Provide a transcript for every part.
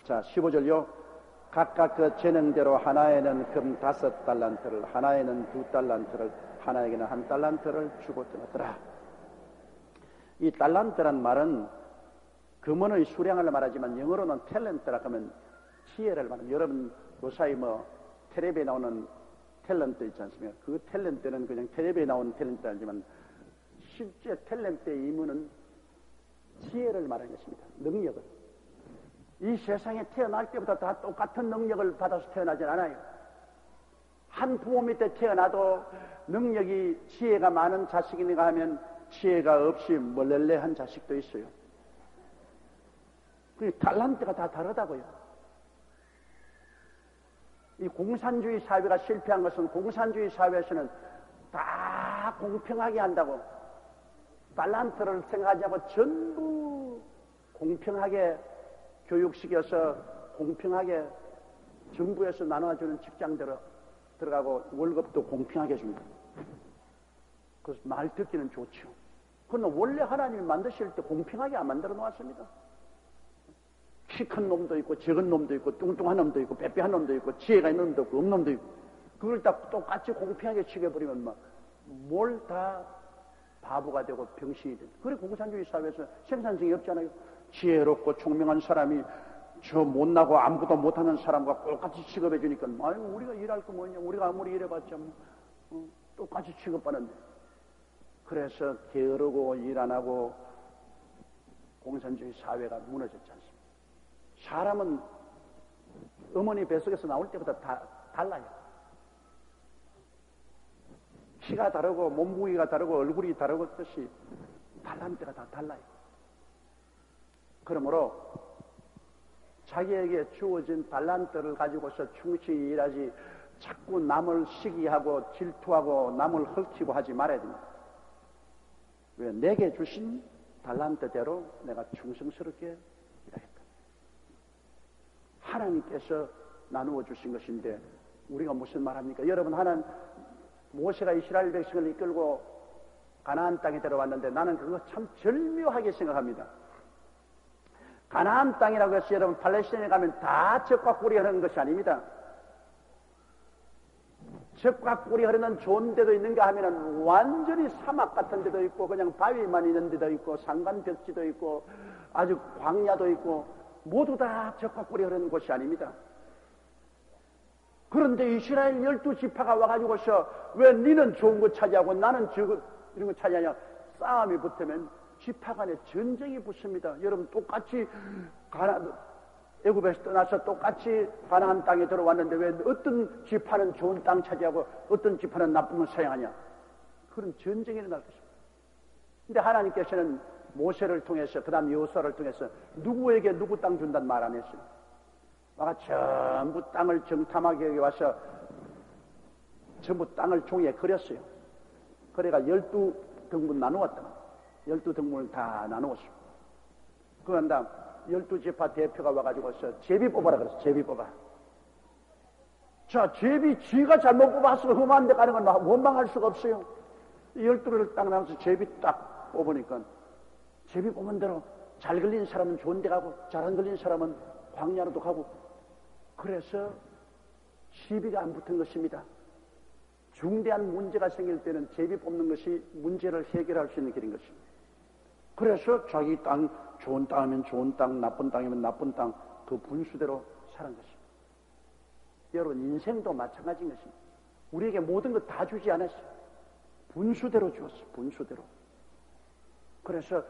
자, 15절요. 각각 그 재능대로 하나에는 금 5달란트를, 하나에는 2달란트를, 하나에게는 1달란트를 주고 떠났더라. 이 달란트란 말은 금원의 수량을 말하지만 영어로는 탤런트라 하면 지혜를 말합니다. 여러분 요사이 텔레비에 나오는 탤런트 있지 않습니까? 그 탤런트는 그냥 텔레비에 나오는 탤런트 아니지만 실제 탤런트의 의무는 지혜를 말하는 것입니다. 능력을. 이 세상에 태어날 때부터 다 똑같은 능력을 받아서 태어나지 않아요. 한 부모 밑에 태어나도 능력이 지혜가 많은 자식이니까 하면 지혜가 없이 멀렐레한 자식도 있어요. 그 달란트가 다 다르다고요. 이 공산주의 사회가 실패한 것은 공산주의 사회에서는 다 공평하게 한다고 달란트를 생각하지 않고 전부 공평하게 교육시켜서 공평하게 정부에서 나눠주는 직장대로 들어가고 월급도 공평하게 줍니다. 그래서 말 듣기는 좋죠. 그러나 원래 하나님이 만드실 때 공평하게 안 만들어 놓았습니다. 키 큰 놈도 있고 적은 놈도 있고 뚱뚱한 놈도 있고 빼빼한 놈도 있고 지혜가 있는 놈도 있고 없는 놈도 있고 그걸 다 똑같이 공평하게 취급해버리면 뭘 다 바보가 되고 병신이 되고 그래 공산주의 사회에서 생산성이 없잖아요. 지혜롭고 총명한 사람이 저 못나고 아무것도 못하는 사람과 똑같이 취급해 주니까 아유 우리가 일할 거 뭐냐 우리가 아무리 일해봤자 똑같이 취급받는데 그래서 게으르고 일 안 하고 공산주의 사회가 무너졌지 않습니까? 사람은 어머니 뱃속에서 나올 때보다 다 달라요. 키가 다르고 몸무게가 다르고 얼굴이 다르고 뜻이 달란트가 다 달라요. 그러므로 자기에게 주어진 달란트를 가지고서 충실히 일하지 자꾸 남을 시기하고 질투하고 남을 헐키고 하지 말아야 됩니다. 왜? 내게 주신 달란트대로 내가 충성스럽게 일하겠다. 하나님께서 나누어 주신 것인데 우리가 무슨 말합니까? 여러분 모세가 이스라엘 백성을 이끌고 가나안 땅에 들어왔는데 나는 그거 참 절묘하게 생각합니다. 가나안 땅이라고 해서 여러분 팔레스타인에 가면 다 적과 꿀이 흐르는 것이 아닙니다. 적과 꿀이 흐르는 좋은 데도 있는가 하면은 완전히 사막 같은 데도 있고 그냥 바위만 있는 데도 있고 산간벽지도 있고 아주 광야도 있고 모두 다 적과 꿀이 흐르는 곳이 아닙니다. 그런데 이스라엘 12지파가 와가지고서 왜 니는 좋은 거 차지하고 나는 이런 거 차지하냐 싸움이 붙으면 지파 간에 전쟁이 붙습니다. 여러분 똑같이 애굽에서 떠나서 똑같이 가나안 땅에 들어왔는데 왜 어떤 지파는 좋은 땅 차지하고 어떤 지파는 나쁜 걸 사용하냐 그런 전쟁이 일어날 것입니다. 근데 하나님께서는 모세를 통해서 그 다음 여호수아를 통해서 누구에게 누구 땅 준다는 말 안 했어요. 와가 전부 땅을 정탐하게 와서 전부 땅을 종이에 그렸어요. 그래가 12등분 나누었다. 12등분을 다 나누었어요. 그런 다음 12지파 대표가 와가지고서 제비 뽑아라 그랬어. 제비 뽑아. 자, 제비 지가 잘못 뽑아서 험한 데 가는 건 원망할 수가 없어요. 12를 딱 나눠서 제비 딱 뽑으니까 제비 뽑은 대로 잘 걸린 사람은 좋은 데 가고 잘 안 걸린 사람은 광야로도 가고 그래서 시비가 안 붙은 것입니다. 중대한 문제가 생길 때는 제비 뽑는 것이 문제를 해결할 수 있는 길인 것입니다. 그래서 자기 땅, 좋은 땅이면 좋은 땅, 나쁜 땅이면 나쁜 땅, 그 분수대로 사는 것입니다. 여러분, 인생도 마찬가지인 것입니다. 우리에게 모든 것 다 주지 않았어요. 분수대로 주었어요. 분수대로. 그래서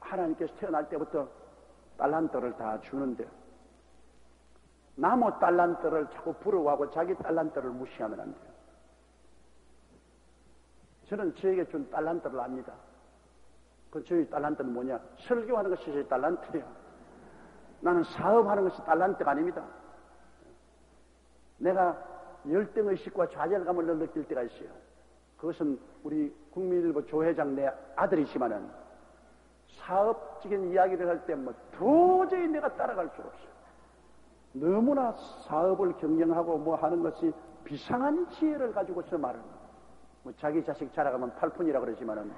하나님께서 태어날 때부터 달란트를 다 주는데 나무 달란트를 자꾸 부러워하고 자기 달란트를 무시하면 안 돼요. 저는 저에게 준 달란트를 압니다. 그 저희 달란트는 뭐냐? 설교하는 것이 제 달란트예요. 나는 사업하는 것이 달란트가 아닙니다. 내가 열등의식과 좌절감을 느낄 때가 있어요. 그것은 우리 국민일보 조회장 내 아들이지만은 사업적인 이야기를 할 때 도저히 내가 따라갈 수가 없어요. 너무나 사업을 경영하고 하는 것이 비상한 지혜를 가지고서 말을 자기 자식 자라가면 팔푼이라 그러지만은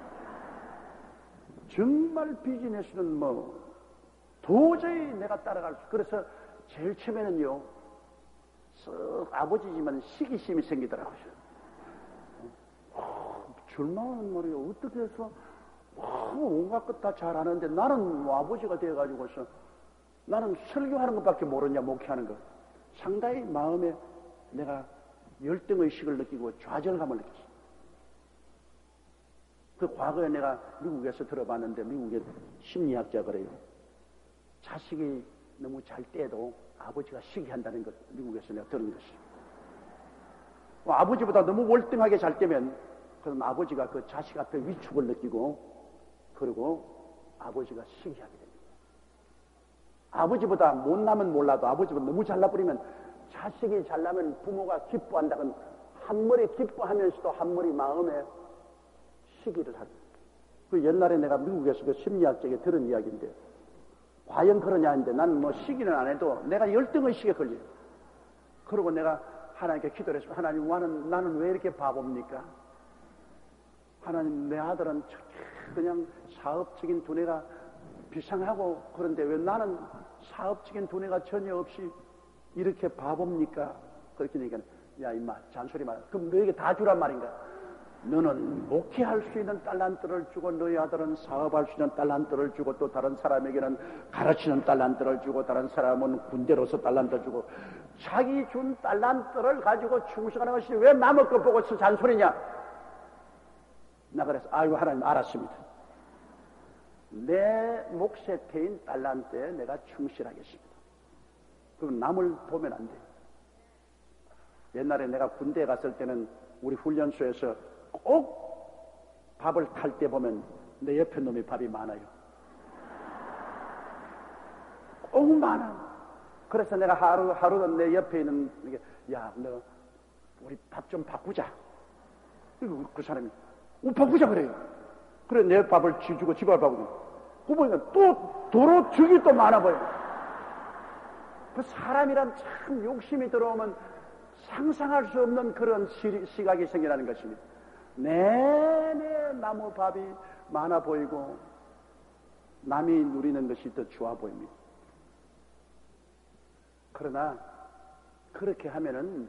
정말 비즈니스는 도저히 내가 따라갈 수. 그래서 제일 처음에는요, 쓱 아버지지만 시기심이 생기더라고요. 줄만한 말이요. 어떻게 해서 온갖 것 다 잘하는데 나는 아버지가 되어가지고서 나는 설교하는 것밖에 모르냐, 목회하는 것. 상당히 마음에 내가 열등의식을 느끼고 좌절감을 느꼈어요. 그 과거에 내가 미국에서 들어봤는데 미국의 심리학자 그래요. 자식이 너무 잘 때도 아버지가 시기한다는 것, 미국에서 내가 들은 것이에요. 아버지보다 너무 월등하게 잘 때면 그럼 아버지가 그 자식 앞에 위축을 느끼고 그리고 아버지가 시기하게 됩니다. 아버지보다 못나면 몰라도 아버지보다 너무 잘나버리면 자식이 잘나면 부모가 기뻐한다건 한머리 기뻐하면서도 한머리 마음에 시기를 하죠. 그 옛날에 내가 미국에서 그 심리학적에 들은 이야기인데 과연 그러냐 했는데 나는 뭐 시기는 안 해도 내가 열등의식에 걸려요. 그러고 내가 하나님께 기도를 했습니다. 하나님, 나는 왜 이렇게 바보입니까? 하나님, 내 아들은 그냥 사업적인 두뇌가 비상하고 그런데 왜 나는 사업적인 두뇌가 전혀 없이 이렇게 바보입니까? 그렇게 얘기하는, 야 임마 잔소리 마라. 그럼 너에게 다 주란 말인가? 너는 목회할 수 있는 달란트를 주고 너희 아들은 사업할 수 있는 달란트를 주고 또 다른 사람에게는 가르치는 달란트를 주고 다른 사람은 군대로서 달란트 주고 자기 준 달란트를 가지고 충성하는 것이 왜 남의 것 보고서 잔소리냐? 나 그래서 아이고 하나님 알았습니다. 내 몫에 태인 달란트에 내가 충실하겠습니다. 그럼 남을 보면 안 돼. 옛날에 내가 군대에 갔을 때는 우리 훈련소에서 꼭 밥을 탈 때 보면 내 옆에 놈이 밥이 많아요. 꼭 많아. 그래서 내가 하루는 내 옆에 있는 야, 너 우리 밥 좀 바꾸자. 그 사람이 바꾸자 그래요. 그래 내 밥을 주고 지 밥을 바꾸고. 그 보니까 또 도로 죽이 또 많아 보여. 그 사람이란 참 욕심이 들어오면 상상할 수 없는 그런 시각이 생겨나는 것입니다. 내내 나무 밥이 많아 보이고 남이 누리는 것이 더 좋아 보입니다. 그러나 그렇게 하면은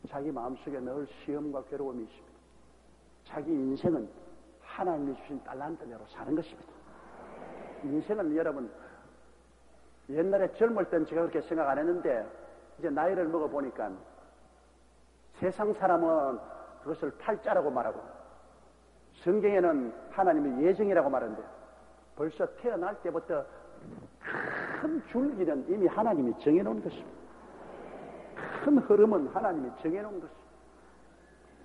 자기 마음속에 늘 시험과 괴로움이 있습니다. 자기 인생은 하나님이 주신 달란트대로 사는 것입니다. 인생은 여러분 옛날에 젊을 땐 제가 그렇게 생각 안 했는데 이제 나이를 먹어보니까 세상 사람은 그것을 팔자라고 말하고 성경에는 하나님의 예정이라고 말하는데 벌써 태어날 때부터 큰 줄기는 이미 하나님이 정해놓은 것입니다. 큰 흐름은 하나님이 정해놓은 것입니다.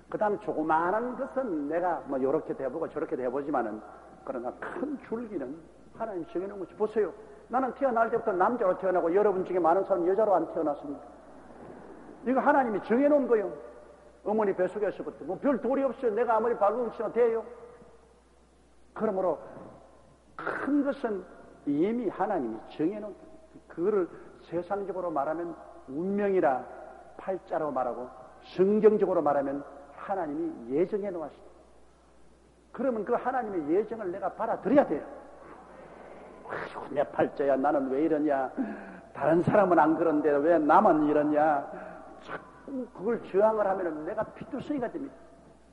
그 다음 조그마한 것은 내가 뭐 요렇게 돼보고 저렇게 돼보지만은 그러나 큰 줄기는 하나님이 정해놓은 것이 보세요. 나는 태어날 때부터 남자로 태어나고 여러분 중에 많은 사람은 여자로 안 태어났습니다. 이거 하나님이 정해놓은 거예요. 어머니 뱃속에서부터 뭐 별 도리 없어요. 내가 아무리 발버둥치면 돼요. 그러므로 큰 것은 이미 하나님이 정해놓은 거예요. 그거를 세상적으로 말하면 운명이라 팔자로 말하고 성경적으로 말하면 하나님이 예정해 놓았습니다. 그러면 그 하나님의 예정을 내가 받아들여야 돼요. 아이고, 내 팔자야, 나는 왜 이러냐? 다른 사람은 안 그런데 왜 나만 이러냐? 자꾸 그걸 저항을 하면 내가 피투성이가 됩니다.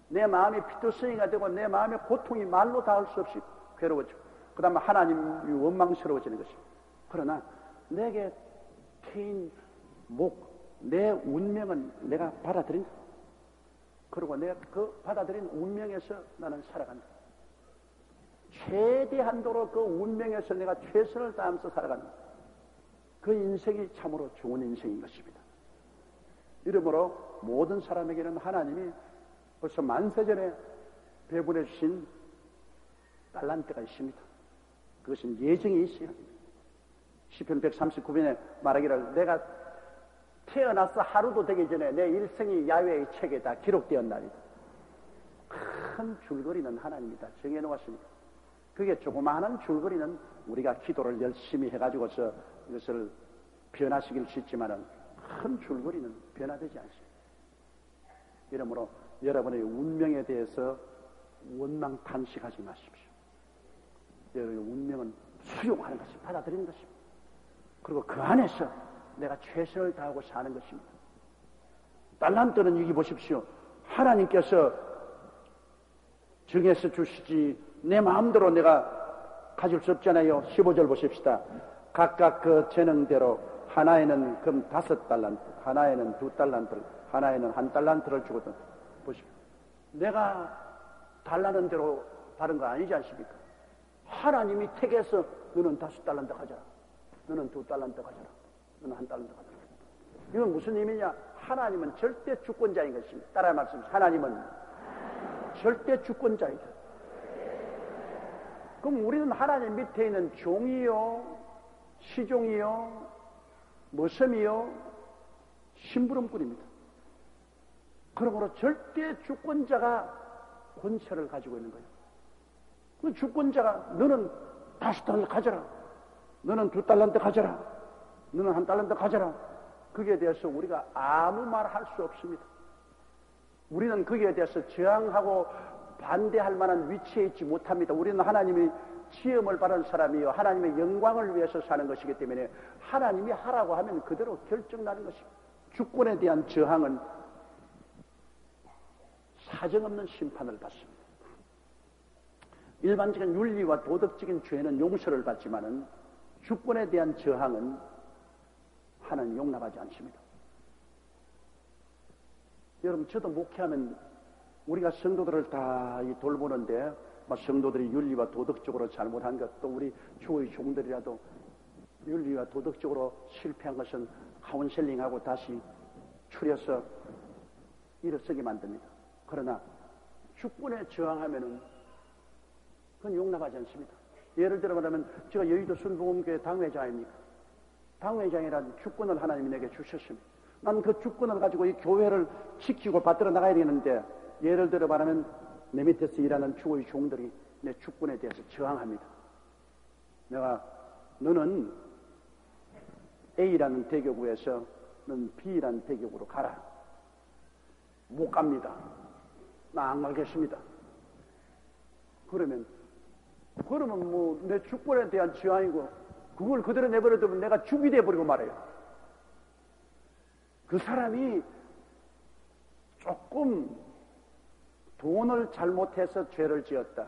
내 마음이 피투성이가 되고 내 마음의 고통이 말로 닿을 수 없이 괴로워지고 그 다음에 하나님이 원망스러워지는 것입니다. 그러나 내게 태인 내 운명은 내가 받아들인다. 그리고 내가 그 받아들인 운명에서 나는 살아간다. 최대한도로 그 운명에서 내가 최선을 다하면서 살아간다. 그 인생이 참으로 좋은 인생인 것입니다. 이러므로 모든 사람에게는 하나님이 벌써 만세전에 배분해 주신 달란트가 있습니다. 그것은 예정이 있어야 합니다. 시편 139편에 말하기를 내가 태어나서 하루도 되기 전에 내 일생이 야훼의 책에 다 기록되었나이다. 큰 줄거리는 하나님이 다 정해놓았습니다. 그게 조그마한 줄거리는 우리가 기도를 열심히 해가지고서 이것을 변화시킬 수 있지만은 큰 줄거리는 변화되지 않습니다. 이러므로 여러분의 운명에 대해서 원망 탄식하지 마십시오. 여러분의 운명은 수용하는 것입니다. 받아들이는 것입니다. 그리고 그 안에서 내가 최선을 다하고 사는 것입니다. 달란트는 여기 보십시오. 하나님께서 정해서 주시지 내 마음대로 내가 가질 수 없잖아요. 15절 보십시다. 각각 그 재능대로 하나에는 금 5달란트, 하나에는 2달란트, 하나에는 1달란트를 주거든. 보십시오. 내가 달라는 대로 다른 거 아니지 않습니까? 하나님이 택해서 너는 5달란트 가져라. 너는 2달란트 가져라. 너는 1달란트 가져라. 이건 무슨 의미냐? 하나님은 절대 주권자인 것입니다. 따라 말씀하십시오. 하나님은 절대 주권자이다. 그럼 우리는 하나님 밑에 있는 종이요, 시종이요, 머슴이요, 심부름꾼입니다. 그러므로 절대 주권자가 권세를 가지고 있는 거예요. 그 주권자가 너는 5달란트 가져라. 너는 2달란트 가져라. 너는 1달란트 가져라. 거기에 대해서 우리가 아무 말 할 수 없습니다. 우리는 거기에 대해서 저항하고 반대할 만한 위치에 있지 못합니다. 우리는 하나님이 지음을 받은 사람이요 하나님의 영광을 위해서 사는 것이기 때문에 하나님이 하라고 하면 그대로 결정나는 것입니다. 주권에 대한 저항은 사정없는 심판을 받습니다. 일반적인 윤리와 도덕적인 죄는 용서를 받지만은 주권에 대한 저항은 하나님 용납하지 않습니다. 여러분, 저도 목회하면 우리가 성도들을 다 돌보는데 성도들이 윤리와 도덕적으로 잘못한 것, 또 우리 주의 종들이라도 윤리와 도덕적으로 실패한 것은 카운셀링하고 다시 추려서 일어서게 만듭니다. 그러나 주권에 저항하면은 그건 용납하지 않습니다. 예를 들어 말하면 제가 여의도 순복음교회 당회장입니까? 당회장이라는 주권을 하나님이 내게 주셨습니다. 난 그 주권을 가지고 이 교회를 지키고 받들어 나가야 되는데, 예를 들어 말하면 내 밑에서 일하는 주의 종들이 내 주권에 대해서 저항합니다. 내가 너는 A라는 대교구에서 넌 B라는 대교구로 가라. 못 갑니다. 나 안 가겠습니다. 그러면 뭐 내 주권에 대한 저항이고, 그걸 그대로 내버려두면 내가 죽이 돼버리고 말해요. 그 사람이 조금 돈을 잘못해서 죄를 지었다,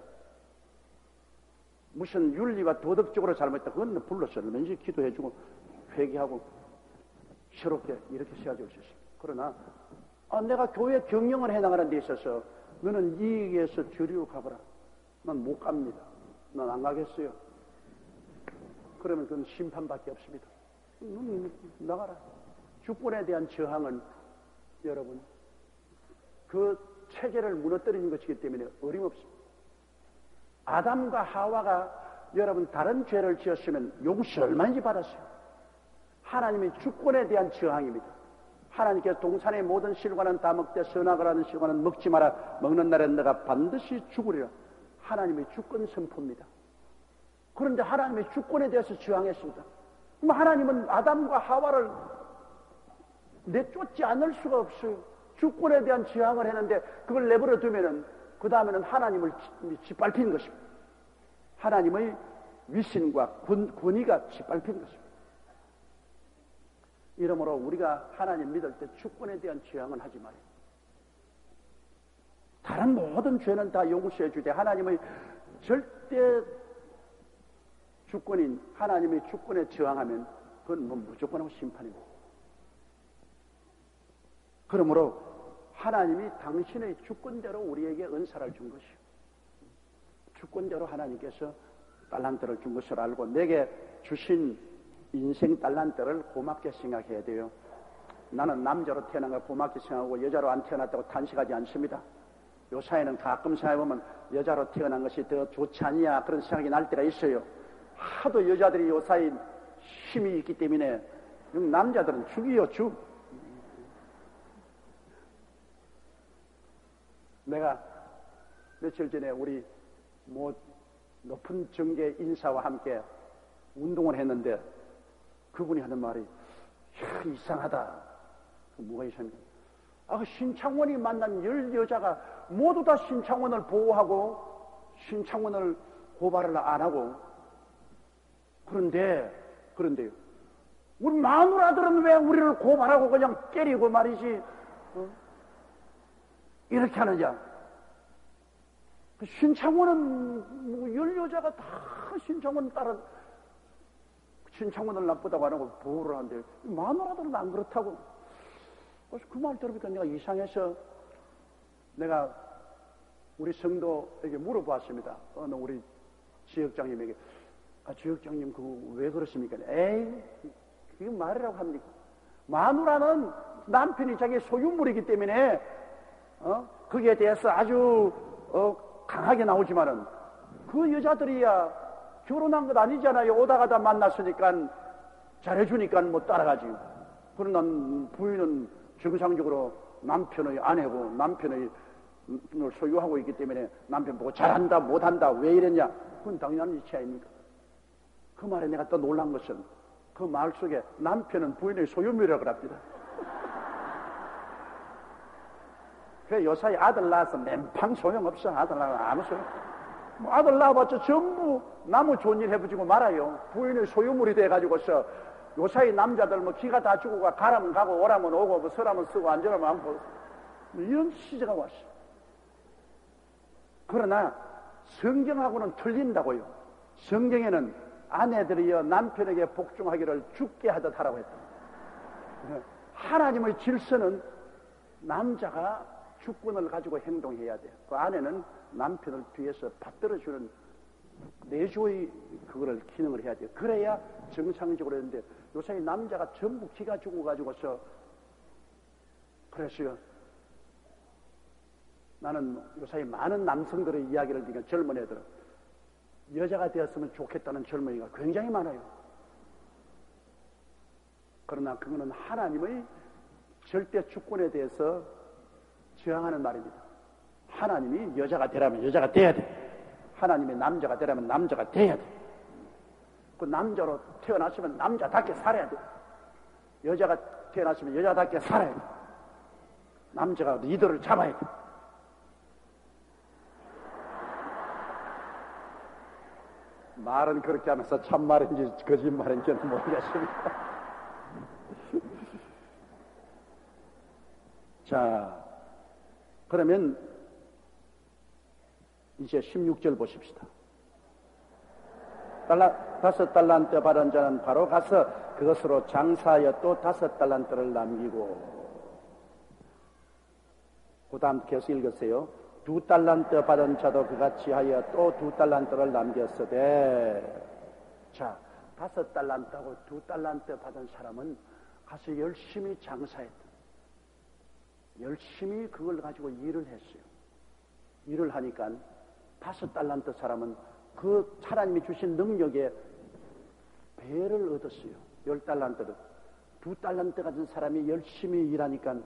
무슨 윤리와 도덕적으로 잘못했다, 그건 불러서 얼마든지 기도해주고 회개하고 새롭게 이렇게 세워줄 수 있습니다. 그러나 내가 교회 경영을 해나가는 데 있어서 너는 이익에서 저리로 가거라. 난 못 갑니다. 난 안 가겠어요. 그러면 그건 심판밖에 없습니다. 나가라. 주권에 대한 저항은 여러분 그 체계를 무너뜨리는 것이기 때문에 어림없습니다. 아담과 하와가 여러분 다른 죄를 지었으면 용서 얼마인지 받았어요. 하나님의 주권에 대한 저항입니다. 하나님께서 동산의 모든 실과는 다 먹되 선악을 하는 실과는 먹지 마라. 먹는 날엔 너가 반드시 죽으리라. 하나님의 주권 선포입니다. 그런데 하나님의 주권에 대해서 저항했습니다. 그럼 하나님은 아담과 하와를 내쫓지 않을 수가 없어요. 주권에 대한 저항을 했는데 그걸 내버려 두면은 그 다음에는 하나님을 짓밟힌 것입니다. 하나님의 위신과 권위가 짓밟힌 것입니다. 이러므로 우리가 하나님 믿을 때 주권에 대한 저항은 하지 말아요. 다른 모든 죄는 다 용서해 주되 하나님의 절대 주권인 하나님의 주권에 저항하면 그건 뭐 무조건 심판입니다. 그러므로 하나님이 당신의 주권대로 우리에게 은사를 준 것이요, 주권대로 하나님께서 달란트를 준 것을 알고 내게 주신 인생 달란트를 고맙게 생각해야 돼요. 나는 남자로 태어난 걸 고맙게 생각하고 여자로 안 태어났다고 탄식하지 않습니다. 요 사회는 가끔 생각해보면 여자로 태어난 것이 더 좋지 않냐 그런 생각이 날 때가 있어요. 하도 여자들이 요 사회에 힘이 있기 때문에 남자들은 죽이요, 죽. 내가 며칠 전에 우리 높은 정계 인사와 함께 운동을 했는데 그분이 하는 말이 이상하다. 뭐가 이상합니까? 신창원이 만난 10여자가 모두 다 신창원을 보호하고 신창원을 고발을 안 하고 그런데요. 우리 마누라들은 왜 우리를 고발하고 그냥 때리고 말이지, 이렇게 하느냐. 신창원은, 뭐, 여자가 다 신창원 따라, 신창원을 나쁘다고 안 하고 보호를 하는데, 마누라들은 안 그렇다고. 그래서 그 말 들으니까 내가 이상해서 내가 우리 성도에게 물어봤습니다. 어느 우리 지역장님에게. 지역장님, 왜 그렇습니까? 에이, 그게 말이라고 합니까? 마누라는 남편이 자기 소유물이기 때문에, 거기에 대해서 아주, 강하게 나오지만은, 그 여자들이야 결혼한 것 아니잖아요. 오다 가다 만났으니까, 잘해주니까 뭐 따라가지. 그러나 부인은 정상적으로 남편의 아내고 남편의 소유하고 있기 때문에 남편 보고 잘한다, 못한다, 왜 이랬냐? 그건 당연한 이치 아닙니까? 그 말에 내가 또 놀란 것은 그 말 속에 남편은 부인의 소유물이라고 합니다. 그래, 요사이 아들 낳아서 맨팡 소용없어. 아들 낳으면 아무 소용. 뭐 아들 낳아봤자 전부 나무 좋은 일 해보지고 말아요. 부인의 소유물이 돼가지고서 요사이 남자들 뭐 기가 다 죽고 가라면 가고 오라면 오고 뭐 서라면 쓰고 앉으라면 앉고 뭐 이런 시대가 왔어. 그러나 성경하고는 틀린다고요. 성경에는 아내들이여 남편에게 복종하기를 죽게 하듯 하라고 했다. 하나님의 질서는 남자가 주권을 가지고 행동해야 돼요. 그 아내는 남편을 뒤에서 받들어주는 내조의 그거를 기능을 해야 돼요. 그래야 정상적으로 했는데 요새 남자가 전부 기가 죽어가지고서 그랬어요. 나는 요새 많은 남성들의 이야기를 듣니까 젊은 애들은 여자가 되었으면 좋겠다는 젊은이가 굉장히 많아요. 그러나 그거는 하나님의 절대 주권에 대해서 저항하는 말입니다. 하나님이 여자가 되라면 여자가 돼야 돼. 하나님이 남자가 되라면 남자가 돼야 돼. 그 남자로 태어났으면 남자답게 살아야 돼. 여자가 태어났으면 여자답게 살아야 돼. 남자가 리더를 잡아야 돼. 말은 그렇게 하면서 참말인지 거짓말인지는 모르겠습니다. 자, 그러면 이제 16절 보십시다. 다섯 달란트 받은 자는 바로 가서 그것으로 장사하여 또 5달란트를 남기고, 그 다음 계속 읽으세요. 2달란트 받은 자도 그같이 하여 또 2달란트를 남겼으되. 자, 5달란트하고 2달란트 받은 사람은 가서 열심히 장사했다. 열심히 그걸 가지고 일을 했어요. 일을 하니까 5달란트 사람은 그 하나님이 주신 능력에 배를 얻었어요. 10달란트를. 2달란트 가진 사람이 열심히 일하니까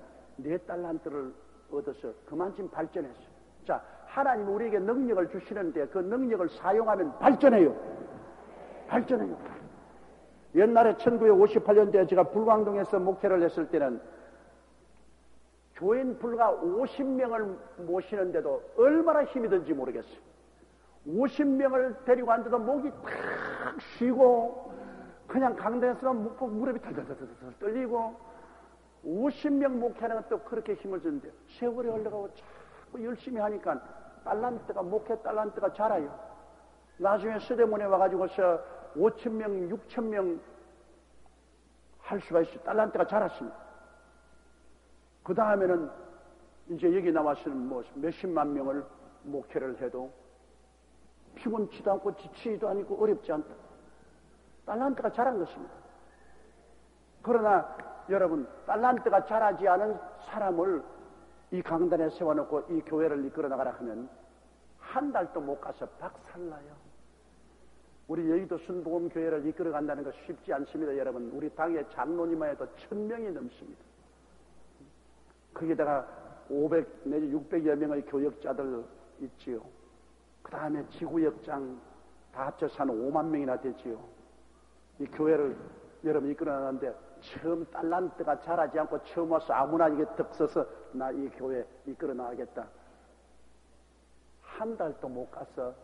4달란트를 얻어서 그만큼 발전했어요. 자, 하나님이 우리에게 능력을 주시는데 그 능력을 사용하면 발전해요. 발전해요. 옛날에 1958년도에 제가 불광동에서 목회를 했을 때는 교인 불과 50명을 모시는데도 얼마나 힘이 든지 모르겠어요. 50명을 데리고 왔는데도 목이 탁 쉬고 그냥 강당에서 묵고 무릎이 덜덜덜덜 떨리고 50명 목회하는 것도 그렇게 힘을 주는데 세월이 흘러가고 자꾸 열심히 하니까 달란트가 목회 달란트가 자라요. 나중에 서대문에 와가지고서 5,000명, 6,000명 할 수가 있어요. 달란트가 자랐습니다. 그 다음에는 이제 여기 나와서는 뭐 몇십만 명을 목회를 해도 피곤치도 않고 지치지도 않고 어렵지 않다. 달란트가 자란 것입니다. 그러나 여러분, 달란트가 자라지 않은 사람을 이 강단에 세워놓고 이 교회를 이끌어 나가라 하면 한 달도 못 가서 박살나요. 우리 여의도 순복음교회를 이끌어 간다는 거 쉽지 않습니다. 여러분, 우리 당의 장로님만 해도 1,000명이 넘습니다. 거기다가 500 내지 600여 명의 교역자들 있지요. 그 다음에 지구역장 다 합쳐서 한 5만 명이나 되지요. 이 교회를 여러분 이끌어 나가는데 처음 달란트가 자라지 않고 처음 와서 아무나 이게 득 써서 나 이 교회 이끌어 나가겠다. 한 달도 못 가서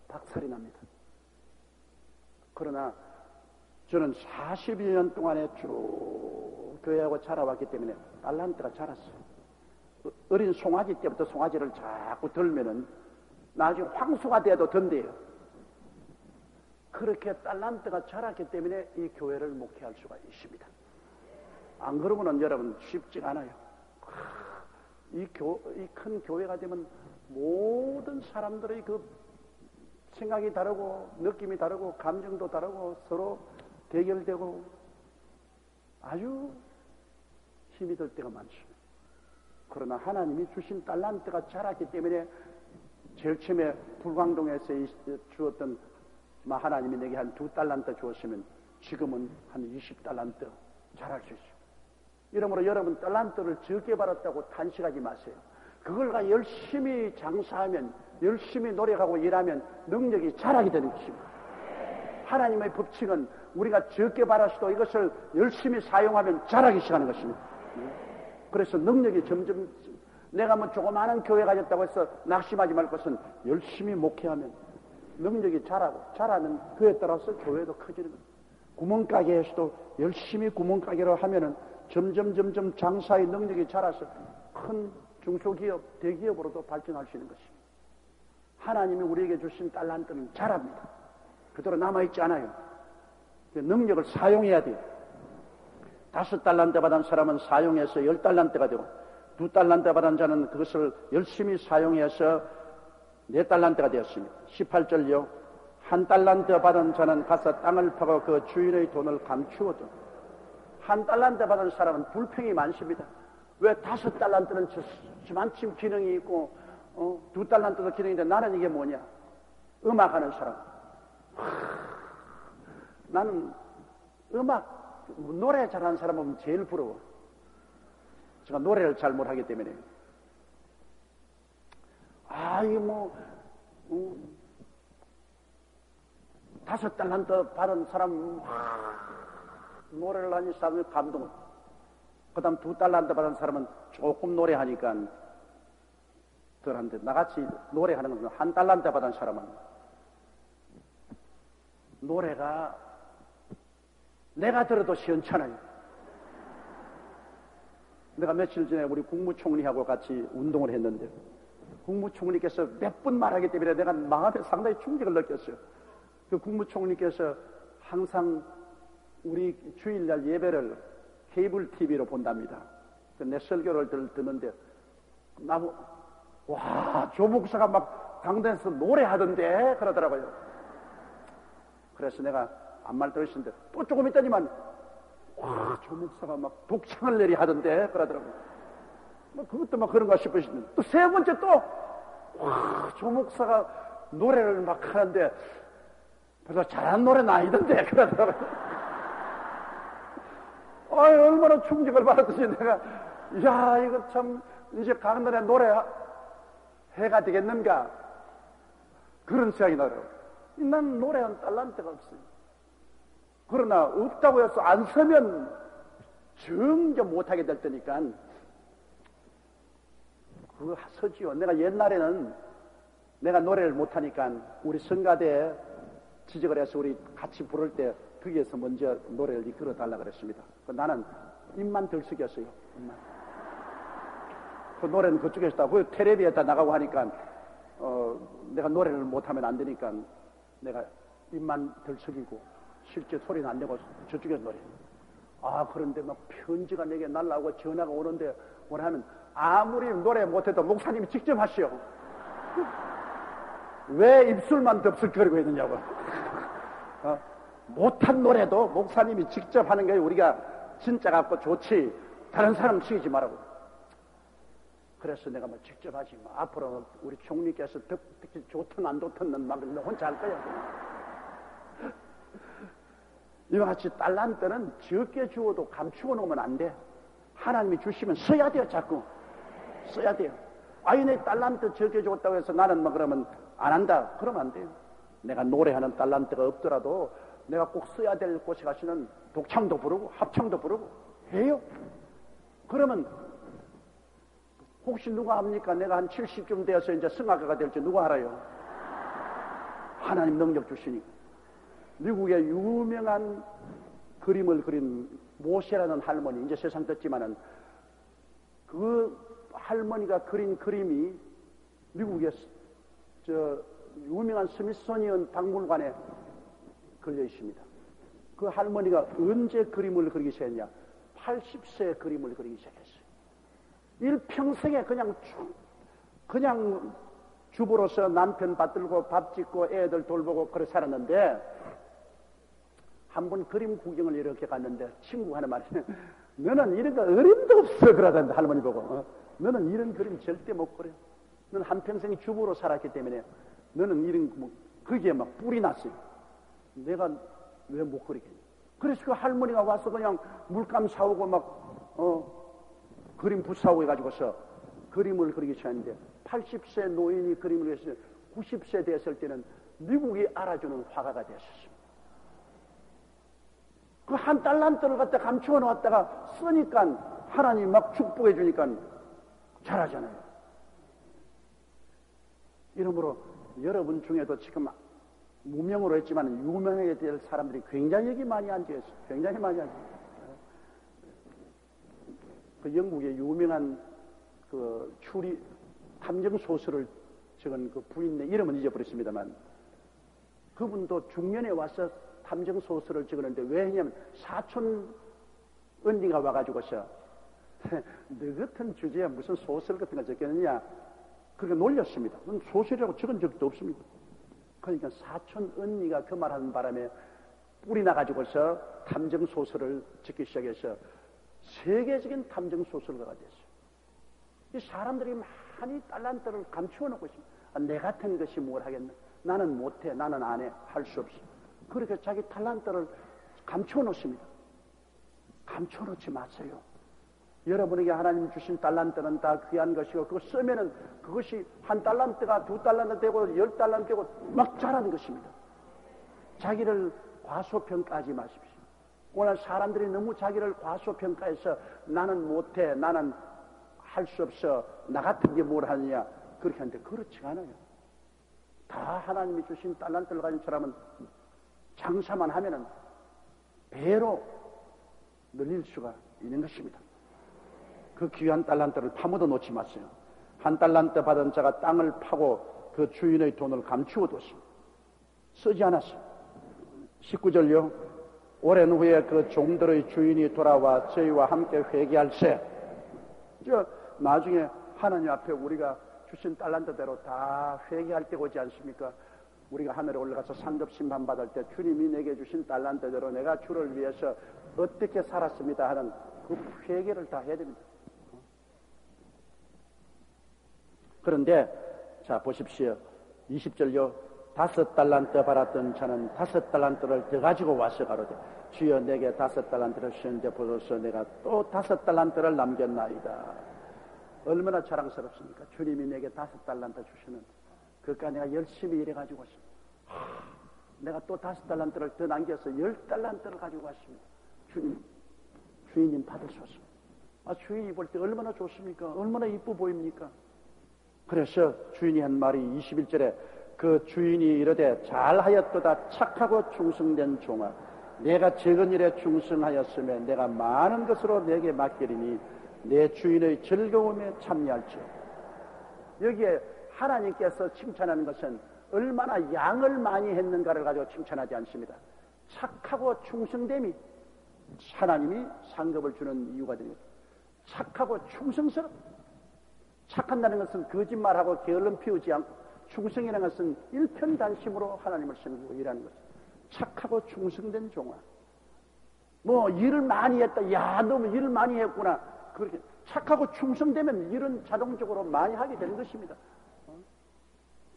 박살이 납니다. 그러나 저는 42년 동안에 쭉 교회하고 자라왔기 때문에 달란트가 자랐어요. 어린 송아지 때부터 송아지를 자꾸 들면은 나중에 황소가 돼도 던데요. 그렇게 달란트가 자랐기 때문에 이 교회를 목회할 수가 있습니다. 안 그러면은 여러분 쉽지가 않아요. 이 큰 교회가 되면 모든 사람들의 그 생각이 다르고 느낌이 다르고 감정도 다르고 서로 대결되고 아주 힘이 들 때가 많습니다. 그러나 하나님이 주신 달란트가 자랐기 때문에 제일 처음에 불광동에서 주었던 하나님이 내게 한 2달란트 주었으면 지금은 한 20달란트 자랄 수 있어요. 이러므로 여러분 달란트를 적게 받았다고 탄식하지 마세요. 그걸가 열심히 장사하면 열심히 노력하고 일하면 능력이 자라게 되는 것입니다. 하나님의 법칙은 우리가 적게 받았어도 이것을 열심히 사용하면 자라기 시작하는 것입니다. 그래서 능력이 점점 내가 뭐 조그마한 교회 가졌다고 해서 낙심하지 말 것은 열심히 목회하면 능력이 자라는 그에 따라서 교회도 커지는 거예요. 구멍가게에서도 열심히 구멍가게를 하면은 점점 장사의 능력이 자라서 큰 중소기업, 대기업으로도 발전할 수 있는 것입니다. 하나님이 우리에게 주신 달란트는 자랍니다. 그대로 남아있지 않아요. 능력을 사용해야 돼요. 5달란트 받은 사람은 사용해서 10달란트가 되고 2달란트 받은 자는 그것을 열심히 사용해서 4달란트가 되었습니다. 18절요. 1달란트 받은 자는 가서 땅을 파고 그 주인의 돈을 감추어도 1달란트 받은 사람은 불평이 많습니다. 왜 5달란트는 저만큼 기능이 있고 2달란트도 기능인데 나는 이게 뭐냐? 음악하는 사람. 나는 노래 잘하는 사람 보면 제일 부러워. 제가 노래를 잘 못하기 때문에. 이게 5달란트 받은 사람 노래를 하니 사람이 감동을. 그 다음 2달란트 받은 사람은 조금 노래하니까 덜한데 나같이 노래하는 것은 1달란트 받은 사람은 노래가 내가 들어도 시원찮아요. 내가 며칠 전에 우리 국무총리하고 같이 운동을 했는데 국무총리께서 몇 분 말하기 때문에 내가 마음에 상당히 충격을 느꼈어요. 그 국무총리께서 항상 우리 주일날 예배를 케이블 TV로 본답니다. 내 설교를 듣는데 조 목사가 막 강단에서 노래하던데 그러더라고요. 그래서 내가 아무 말 들으시는데 또 조금 있더니만 조 목사가 막 독창을 내리 하던데 그러더라고요. 그것도 막 그런가 싶으시는데 또 세 번째 조 목사가 노래를 막 하는데 별로 잘하는 노래는 아니던데 그러더라고요. 얼마나 충격을 받았더니 내가 이거 참 이제 강단에 노래 해가 되겠는가 그런 생각이 나더라고요. 난 노래한 달란트가 없어요. 그러나 없다고 해서 안 서면 정말 못하게 될 테니까 그거 서지요. 내가 옛날에는 내가 노래를 못하니까 우리 성가대에 지적을 해서 우리 같이 부를 때 거기에서 먼저 노래를 이끌어 달라 그랬습니다. 나는 입만 들썩였어요. 입만. 그 노래는 그쪽에서 다 그 텔레비에다 나가고 하니까 내가 노래를 못하면 안 되니까 내가 입만 들썩이고 실제 소리는 안 내고 저쪽에서 노래. 그런데 막 편지가 내게 날라오고 전화가 오는데 뭐라 하면 아무리 노래 못해도 목사님이 직접 하시오. 왜 입술만 덥석거리고 있느냐고. 못한 노래도 목사님이 직접 하는 게 우리가 진짜 같고 좋지 다른 사람 시키지 말라고. 그래서 내가 뭐 직접 하지 앞으로 우리 총리께서 특히 좋든 안 좋든 막 혼자 할 거야. 이와 같이 달란트는 적게 주어도 감추어 놓으면 안 돼. 하나님이 주시면 써야 돼요. 자꾸 써야 돼요. 내 달란트 적게 줬다고 해서 나는 그러면 안 한다 그러면 안 돼요. 내가 노래하는 달란트가 없더라도 내가 꼭 써야 될 곳에 가시는 독창도 부르고 합창도 부르고 해요. 그러면 혹시 누가 합니까? 내가 한 70쯤 되어서 이제 성악가가 될지 누가 알아요? 하나님 능력 주시니까. 미국의 유명한 그림을 그린 모세라는 할머니, 이제 세상 떴지만은 그 할머니가 그린 그림이 미국의 유명한 스미소니언 박물관에 걸려 있습니다. 그 할머니가 언제 그림을 그리기 시작했냐? 80세에 그림을 그리기 시작했어요. 일평생에 그냥 주부로서 남편 받들고 밥 짓고 애들 돌보고 그래 살았는데 한 번 그림 구경을 이렇게 갔는데 친구가 하는 말이 너는 이런 거 어림도 없어 그러던데 할머니 보고 너는 이런 그림 절대 못 그려. 너는 한평생 주부로 살았기 때문에 너는 이런 그게 막 뿔이 났어요. 내가 왜 못 그리겠냐. 그래서 그 할머니가 와서 그냥 물감 사오고 막 그림 붓 사오고 해가지고서 그림을 그리기 시작했는데 80세 노인이 그림을 했어요. 90세 됐을 때는 미국이 알아주는 화가가 되었습니다. 그 한 달란트를 갖다 감추어 놓았다가 쓰니까 하나님이 막 축복해 주니까 잘하잖아요. 이러므로 여러분 중에도 지금 무명으로 했지만 유명하게 될 사람들이 굉장히 여기 많이 앉아있어요. 굉장히 많이 앉아있어요. 그 영국의 유명한 그 추리 탐정 소설을 적은 그 부인의 이름은 잊어버렸습니다만 그분도 중년에 와서 탐정 소설을 적었는데 왜 했냐면 사촌 언니가 와가지고서 너 같은 주제에 무슨 소설 같은 거 적겠느냐 그렇게 놀렸습니다. 그건 소설이라고 적은 적도 없습니다. 그러니까 사촌 언니가 그 말하는 바람에 뿔이 나가지고서 탐정 소설을 적기 시작해서 세계적인 탐정 소설가가 됐어요. 이 사람들이 많이 달란트를 감추어 놓고 있습니다. 내 같은 것이 뭘 하겠나? 나는 못해, 나는 안 해, 할 수 없어. 그렇게 자기 달란트를 감추어 놓습니다. 감추어 놓지 마세요. 여러분에게 하나님 주신 달란트는 다 귀한 것이고 그거 쓰면은 그것이 한 달란트가 두 달란트 되고 10달란트 되고 막 자라는 것입니다. 자기를 과소평가하지 마십시오. 오늘 사람들이 너무 자기를 과소평가해서 나는 못해, 나는 할 수 없어, 나 같은 게 뭘 하느냐 그렇게 하는데 그렇지 않아요. 다 하나님이 주신 달란트를 가진 사람은 장사만 하면은 배로 늘릴 수가 있는 것입니다. 그 귀한 달란트를 파묻어 놓지 마세요. 한 달란트 받은 자가 땅을 파고 그 주인의 돈을 감추어 뒀습니다. 쓰지 않았어요. 19절요. 오랜 후에 그 종들의 주인이 돌아와 저희와 함께 회개할세. 나중에 하나님 앞에 우리가 주신 달란트대로 다 회개할 때 오지 않습니까? 우리가 하늘에 올라가서 상급 심판 받을 때 주님이 내게 주신 달란트대로 내가 주를 위해서 어떻게 살았습니다 하는 그 회개를 다 해야 됩니다. 그런데 자 보십시오. 20절요. 5달란트 받았던 자는 5달란트를 더 가지고 와서 가로되 주여 내게 5달란트를 주셨는데 보소서 내가 또 5달란트를 남겼나이다. 얼마나 자랑스럽습니까? 주님이 내게 5달란트 주시는 그러니까 내가 열심히 일해가지고 왔습니다. 내가 또 5달란트를 더 남겨서 10달란트를 가지고 왔습니다. 주인님 받으소서. 주인이 볼 때 얼마나 좋습니까? 얼마나 이뻐 보입니까? 그래서 주인이 한 말이 21절에 그 주인이 이르되 잘하였도다 착하고 충성된 종아 내가 적은 일에 충성하였으며 내가 많은 것으로 내게 맡기리니 내 주인의 즐거움에 참여할지어. 여기에 하나님께서 칭찬하는 것은 얼마나 양을 많이 했는가를 가지고 칭찬하지 않습니다. 착하고 충성됨이 하나님이 상급을 주는 이유가 됩니다. 착하고 충성스럽다. 착한다는 것은 거짓말하고 게을름 피우지 않고 충성이라는 것은 일편단심으로 하나님을 섬기고 일하는 것입니다. 착하고 충성된 종아. 일을 많이 했다. 야, 너 일을 많이 했구나. 그렇게 착하고 충성되면 일은 자동적으로 많이 하게 되는 것입니다.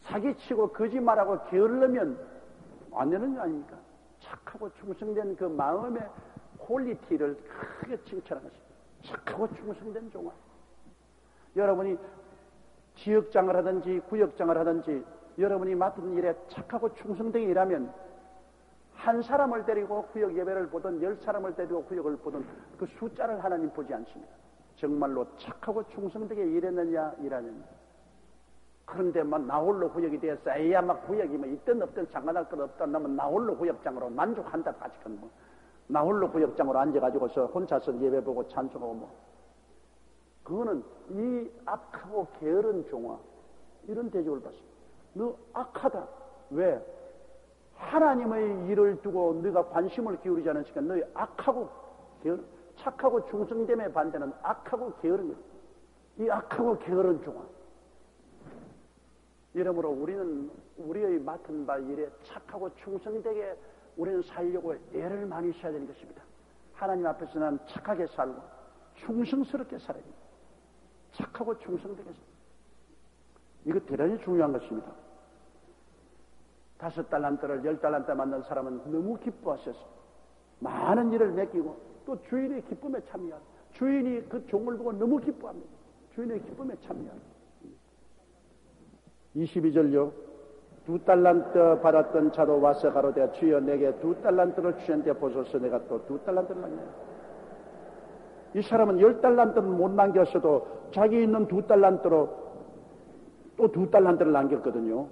사기치고 거짓말하고 게을르면 안 되는 거 아닙니까? 착하고 충성된 그 마음의 퀄리티를 크게 칭찬하는 것입니다. 착하고 충성된 종아. 여러분이 지역장을 하든지 구역장을 하든지 여러분이 맡은 일에 착하고 충성되게 일하면 한 사람을 데리고 구역 예배를 보든 10사람을 데리고 구역을 보든 그 숫자를 하나님 보지 않습니다. 정말로 착하고 충성되게 일했느냐 일하느냐. 그런데 막 나홀로 구역이 되어서 에야 막 구역이 뭐 있든 없든 상관할 것 없다 나면 나홀로 구역장으로 만족한다까지 뭐 나홀로 구역장으로 앉아가지고서 혼자서 예배 보고 찬송하고 뭐 그거는 이 악하고 게으른 종아 이런 대접을 받습니다. 너 악하다. 왜? 하나님의 일을 두고 너가 관심을 기울이지 않으니까 너희 악하고 게으른 착하고 충성됨에 반대는 악하고 게으른 거예요. 이 악하고 게으른 종아. 이러므로 우리는 우리의 맡은 바 일에 착하고 충성되게 우리는 살려고 애를 많이 써야 되는 것입니다. 하나님 앞에서 난 착하게 살고 충성스럽게 살아야 됩니다. 착하고 충성되게 살아야 됩니다. 이거 대단히 중요한 것입니다. 5달란트를 10달란트 만난 사람은 너무 기뻐하셔서 많은 일을 맡기고 또 주인의 기쁨에 참여하고 주인이 그 종을 보고 너무 기뻐합니다. 주인의 기쁨에 참여하고 22절요. 2달란트 받았던 자도 와서 가로되 주여 내게 2달란트를 주셨는데 보소서 내가 또 2달란트를 남겨요. 이 사람은 10달란트는 못 남겼어도 자기 있는 2달란트로 또 2달란트를 남겼거든요.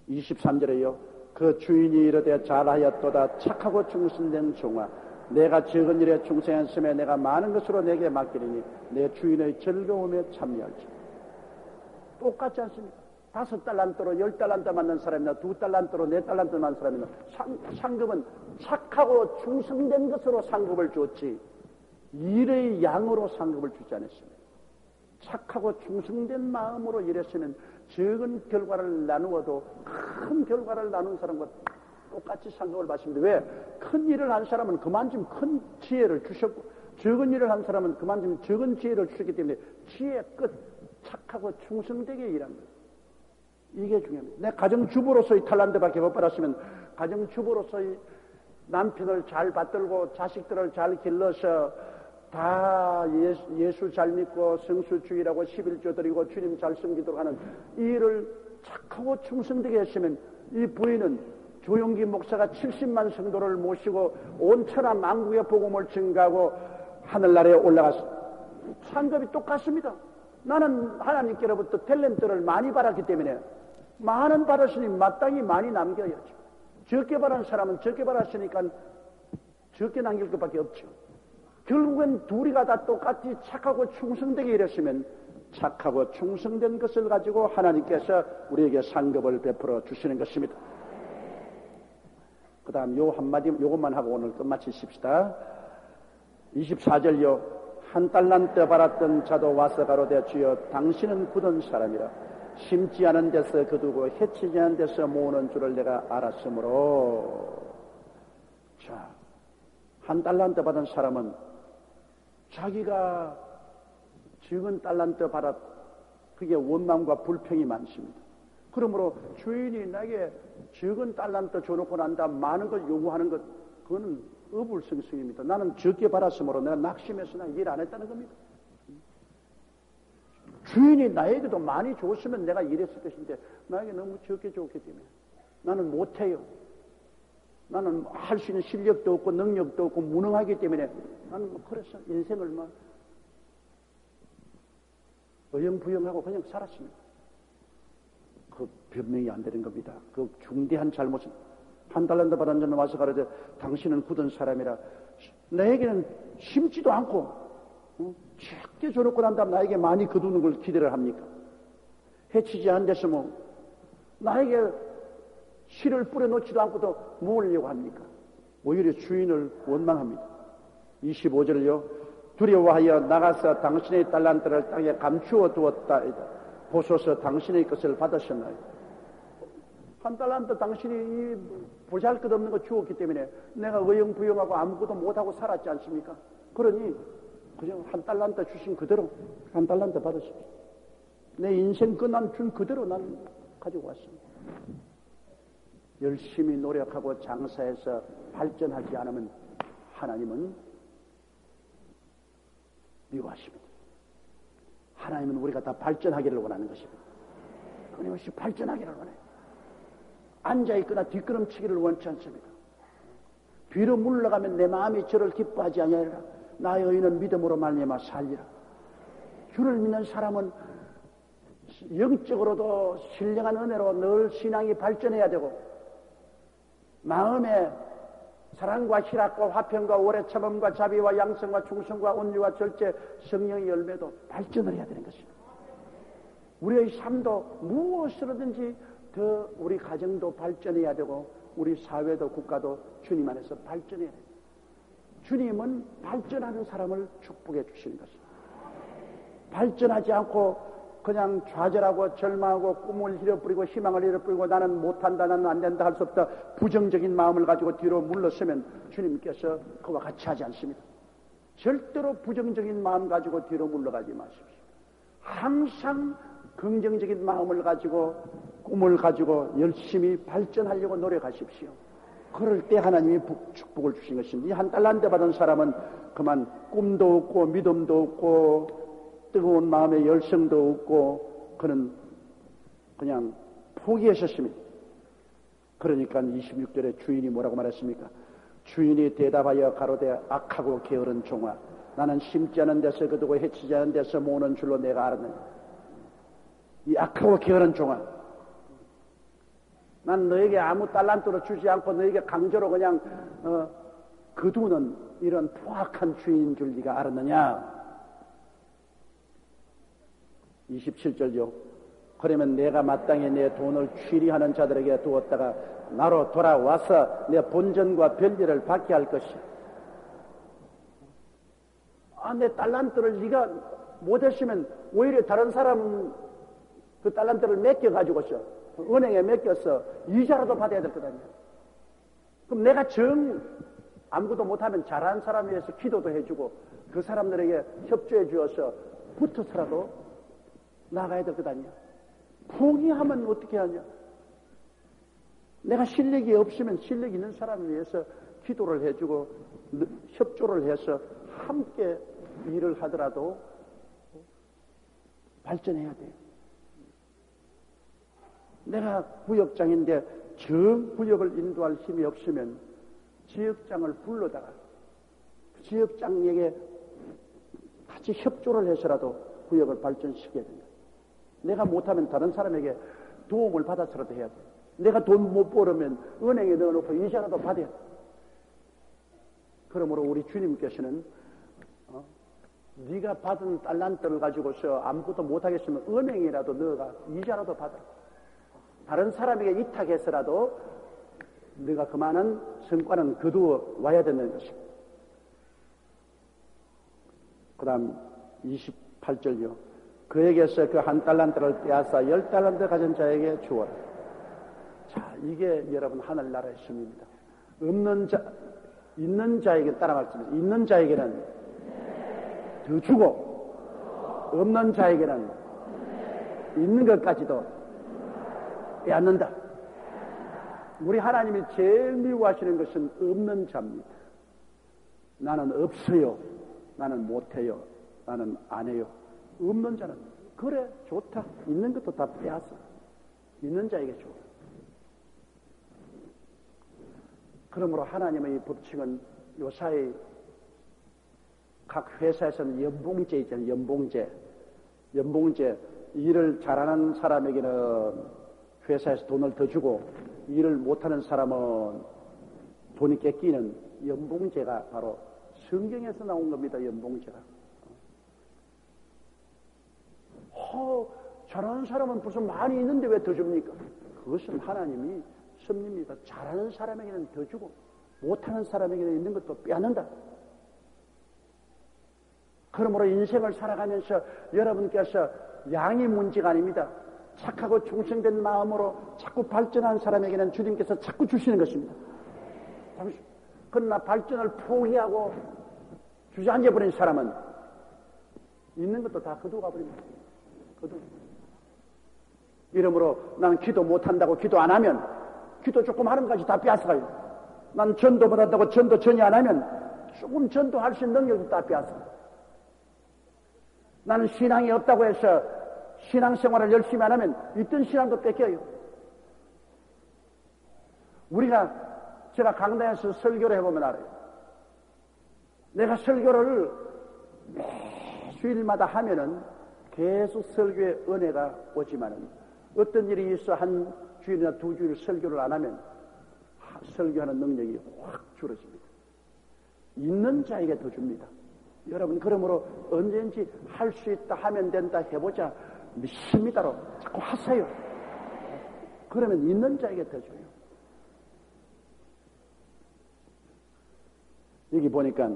23절에요. 그 주인이 이르되 잘하였도다 착하고 충성된 종아 내가 적은 일에 충성했음에 내가 많은 것으로 내게 맡기리니 내 주인의 즐거움에 참여할지. 똑같지 않습니까? 5달란트로 10달란트 만난 사람이나 2달란트로 4달란트 만난 사람이나 상급은 착하고 충성된 것으로 상급을 줬지 일의 양으로 상급을 주지 않았습니다. 착하고 충성된 마음으로 일했으면 적은 결과를 나누어도 큰 결과를 나눈 사람과 똑같이 상급을 받습니다. 왜? 큰 일을 한 사람은 그만큼 큰 지혜를 주셨고 적은 일을 한 사람은 그만큼 적은 지혜를 주셨기 때문에 지혜 끝 착하고 충성되게 일한 거예요. 이게 중요합니다. 내 가정주부로서의 탈란트밖에 못 받았으면 가정주부로서의 남편을 잘 받들고 자식들을 잘 길러서 다 예수 잘 믿고 성수주의라고 11조 드리고 주님 잘 섬기도록 하는 이 일을 착하고 충성되게 했으면 이 부인은 조용기 목사가 70만 성도를 모시고 온 천하 만국의 복음을 증가하고 하늘나라에 올라가서 상급이 똑같습니다. 나는 하나님께로부터 탤런트를 많이 받았기 때문에 많은 받았으니 마땅히 많이 남겨야죠. 적게 받은 사람은 적게 받았으니까 적게 남길 것밖에 없죠. 결국엔 둘이가 다 똑같이 착하고 충성되게 일했으면 착하고 충성된 것을 가지고 하나님께서 우리에게 상급을 베풀어 주시는 것입니다. 그 다음 요 한마디 요것만 하고 오늘 끝마치십시다. 24절요. 1달란트 받았던 자도 와서 가로되 주여 당신은 굳은 사람이라 심지 않은 데서 거두고 해치지 않은 데서 모으는 줄을 내가 알았으므로. 자, 1달란트 받은 사람은 자기가 적은 달란트 받았 그게 원망과 불평이 많습니다. 그러므로 주인이 나에게 적은 달란트 줘놓고 난 다음 많은 걸 요구하는 것 그거는 어불성성입니다. 나는 적게 받았으므로 내가 낙심해서 나 일 안 했다는 겁니다. 주인이 나에게도 많이 줬으면 내가 일했을 것인데 나에게 너무 적게 줬기 때문에 나는 못해요. 나는 할 수 있는 실력도 없고 능력도 없고 무능하기 때문에 나는 뭐 그래서 인생을 막 어영부영하고 그냥 살았습니다. 그 변명이 안 되는 겁니다. 그 중대한 잘못은 1달란트 받은 자는 와서 가로되 당신은 굳은 사람이라 나에게는 심지도 않고 적게 줘놓고 난 다음 나에게 많이 거두는 걸 기대를 합니까? 해치지 않은 데서 뭐 나에게 씨를 뿌려놓지도 않고도 모으려고 합니까? 오히려 주인을 원망합니다. 25절을요. 두려워하여 나가서 당신의 달란트를 땅에 감추어 두었다이다. 보소서 당신의 것을 받으셨나이다. 1달란트 당신이 보잘것없는 거 주었기 때문에 내가 어영부영하고 아무것도 못하고 살았지 않습니까? 그러니 그냥 1달란트 주신 그대로 1달란트 받으십시오. 내 인생 끝난 준 그대로 난 가지고 왔습니다. 열심히 노력하고 장사해서 발전하지 않으면 하나님은 미워하십니다. 하나님은 우리가 다 발전하기를 원하는 것입니다. 끊임없이 발전하기를 원해요. 앉아있거나 뒷걸음치기를 원치 않습니다. 뒤로 물러가면 내 마음이 저를 기뻐하지 아니하리라. 나의 의인은 믿음으로 말미암아 살리라. 주를 믿는 사람은 영적으로도 신령한 은혜로 늘 신앙이 발전해야 되고 마음에 사랑과 희락과 화평과 오래 참음과 자비와 양성과 충성과 온유와 절제 성령의 열매도 발전을 해야 되는 것입니다. 우리의 삶도 무엇으로든지 더 우리 가정도 발전해야 되고 우리 사회도 국가도 주님 안에서 발전해야 됩니다. 주님은 발전하는 사람을 축복해 주시는 것입니다. 발전하지 않고 그냥 좌절하고 절망하고 꿈을 잃어버리고 희망을 잃어버리고 나는 못한다 나는 안된다 할 수 없다 부정적인 마음을 가지고 뒤로 물러서면 주님께서 그와 같이 하지 않습니다. 절대로 부정적인 마음 가지고 뒤로 물러가지 마십시오. 항상 긍정적인 마음을 가지고 꿈을 가지고 열심히 발전하려고 노력하십시오. 그럴 때 하나님이 축복을 주신 것입니다. 이 한 달란트 받은 사람은 그만 꿈도 없고 믿음도 없고 뜨거운 마음의 열성도 없고 그는 그냥 포기하셨습니다. 그러니까 26절에 주인이 뭐라고 말했습니까? 주인이 대답하여 가로되 악하고 게으른 종아 나는 심지 않은 데서 거두고 해치지 않은 데서 모으는 줄로 내가 알았느냐. 이 악하고 게으른 종아 난 너에게 아무 달란트로 주지 않고 너에게 강제로 그냥 거두는 이런 포악한 주인인 줄 네가 알았느냐. 27절요. 그러면 내가 마땅히 내 돈을 취리하는 자들에게 두었다가 나로 돌아와서 내 본전과 별일을 받게 할 것이야. 내 달란트를 네가 못했으면 오히려 다른 사람 그 달란트를 맡겨가지고서 은행에 맡겨서 이자라도 받아야 될 것 아니야. 그럼 내가 아무것도 못하면 잘하는 사람에 의해서 기도도 해주고 그 사람들에게 협조해 주어서 붙어서라도 나가야 될 것 아니야. 포기하면 어떻게 하냐. 내가 실력이 없으면 실력 있는 사람에 의해서 기도를 해주고 협조를 해서 함께 일을 하더라도 발전해야 돼요. 내가 구역장인데 저 구역을 인도할 힘이 없으면 지역장을 불러다가 지역장에게 같이 협조를 해서라도 구역을 발전시켜야 된다. 내가 못하면 다른 사람에게 도움을 받아서라도 해야 돼. 내가 돈 못 벌으면 은행에 넣어놓고 이자라도 받아야 돼. 그러므로 우리 주님께서는 네가 받은 달란트를 가지고서 아무것도 못하겠으면 은행이라도 넣어가 이자라도 받아. 다른 사람에게 위탁해서라도 네가 그만한 성과는 거두어 와야 되는 것입니다. 그 다음 28절요. 그에게서 그 한 달란트를 빼앗아 10달란트 가진 자에게 주어라. 자, 이게 여러분 하늘나라의 셈입니다. 있는 자에게 따라 말씀드립니다. 있는 자에게는 더 주고 없는 자에게는 있는 것까지도 빼앗는다. 우리 하나님이 제일 미워하시는 것은 없는 자입니다. 나는 없어요. 나는 못해요. 나는 안 해요. 없는 자는 그래 좋다. 있는 것도 다 빼앗어. 있는 자에게 줘. 그러므로 하나님의 법칙은 요사이 각 회사에서는 연봉제 있잖아요. 연봉제 일을 잘하는 사람에게는 회사에서 돈을 더 주고 일을 못하는 사람은 돈이 깎이는 연봉제가 바로 성경에서 나온 겁니다. 연봉제가. 잘하는 사람은 무슨 많이 있는데 왜 더 줍니까? 그것은 하나님이 섭리입니다. 잘하는 사람에게는 더 주고 못하는 사람에게는 있는 것도 빼앗는다. 그러므로 인생을 살아가면서 여러분께서 양이 문제가 아닙니다. 착하고 충성된 마음으로 자꾸 발전하는 사람에게는 주님께서 자꾸 주시는 것입니다. 그러나 발전을 포기하고 주저앉아버린 사람은 있는 것도 다 거두어 가버립니다. 이러므로 나는 기도 못한다고 기도 안 하면 기도 조금 하는 것까지 다 빼앗아가요. 난 전도 못한다고 전도 전혀 안 하면 조금 전도할 수 있는 능력도 다 빼앗아가요. 나는 신앙이 없다고 해서 신앙생활을 열심히 안 하면 있던 신앙도 뺏겨요. 제가 강단에서 설교를 해보면 알아요. 내가 설교를 매 주일마다 하면은 계속 설교의 은혜가 오지만은 어떤 일이 있어 한 주일이나 두 주일 설교를 안 하면 설교하는 능력이 확 줄어집니다. 있는 자에게 더 줍니다. 여러분, 그러므로 언제든지 할 수 있다, 하면 된다, 해보자, 10m로 자꾸 하세요. 그러면 있는 자에게 더 줘요. 여기 보니까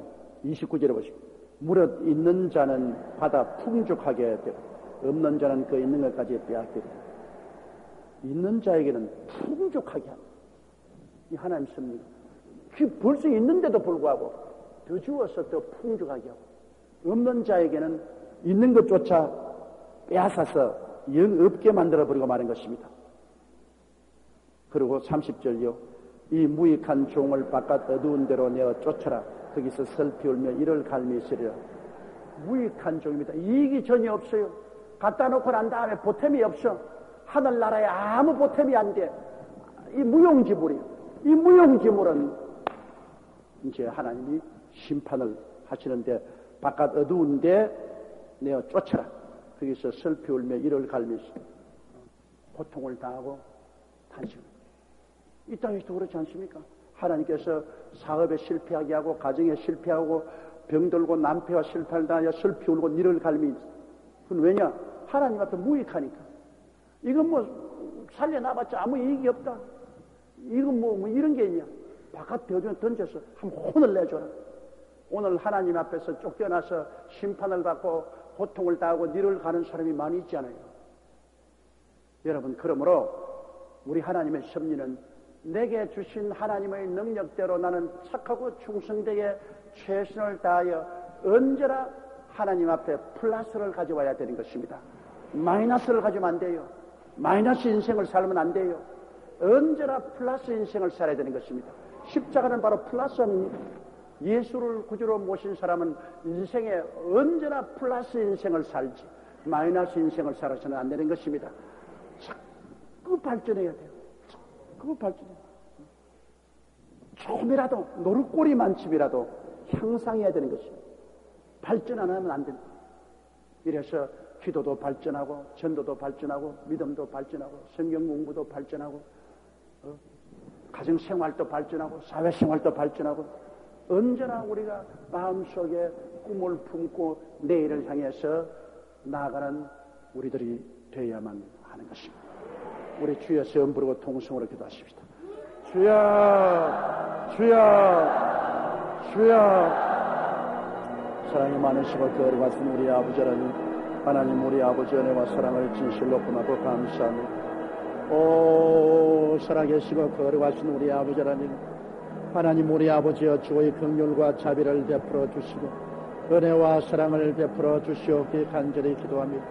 29절에 보시고, 무릇 있는 자는 받아 풍족하게 되고 없는 자는 그 있는 것까지 빼앗기고, 있는 자에게는 풍족하게 합니다. 이 하나님 섭니다. 벌써 있는데도 불구하고 더 주어서 더 풍족하게 하고, 없는 자에게는 있는 것조차 빼앗아서 영 없게 만들어버리고 마는 것입니다. 그리고 30절요. 이 무익한 종을 바깥 어두운 데로 내어 쫓아라. 거기서 슬피 울며 이를 갈미시리라. 무익한 종입니다. 이익이 전혀 없어요. 갖다 놓고 난 다음에 보탬이 없어. 하늘나라에 아무 보탬이 안 돼. 이 무용지물이에요. 이 무용지물은 이제 하나님이 심판을 하시는데, 바깥 어두운데 내어 쫓아라. 거기서 슬피 울며 이를 갈미시 고통을 당하고 탄식. 이 땅에서도 그렇지 않습니까? 하나님께서 사업에 실패하게 하고 가정에 실패하고 병들고 남편과 실패를 당하여 슬피 울고 이를 갈미. 그건 왜냐? 하나님 앞에 무익하니까. 이건 뭐 살려놔봤자 아무 이익이 없다. 이건 뭐 이런 게 있냐? 바깥 던져서 한번 혼을 내줘라. 오늘 하나님 앞에서 쫓겨나서 심판을 받고 고통을 당하고 니를 가는 사람이 많이 있잖아요. 여러분, 그러므로 우리 하나님의 섭리는 내게 주신 하나님의 능력대로 나는 착하고 충성되게 최선을 다하여 언제나 하나님 앞에 플러스를 가져와야 되는 것입니다. 마이너스를 가지면 안 돼요. 마이너스 인생을 살면 안 돼요. 언제나 플러스 인생을 살아야 되는 것입니다. 십자가는 바로 플러스 아닙니까? 예수를 구주로 모신 사람은 인생에 언제나 플러스 인생을 살지 마이너스 인생을 살아서는 안 되는 것입니다. 자꾸 발전해야 돼요. 자꾸 발전해야 돼요. 조금이라도 노릇꼬리만큼이라도 향상해야 되는 것입니다. 발전 안 하면 안 됩니다. 이래서 기도도 발전하고 전도도 발전하고 믿음도 발전하고 성경 공부도 발전하고 가정생활도 발전하고 사회생활도 발전하고 언제나 우리가 마음속에 꿈을 품고 내일을 향해서 나아가는 우리들이 되어야만 하는 것입니다. 우리 주여 시험 부르고 통성으로 기도하십시다. 주여, 주여, 주여. 사랑이 많으시고 거룩하신 우리 아버지 하나님, 우리 아버지 은혜와 사랑을 진실로 고맙고 감사합니다. 오, 살아계시고 거룩하신 우리 아버지 하나님, 우리 아버지여 주의 긍휼과 자비를 베풀어 주시고 은혜와 사랑을 베풀어 주시옵기 간절히 기도합니다.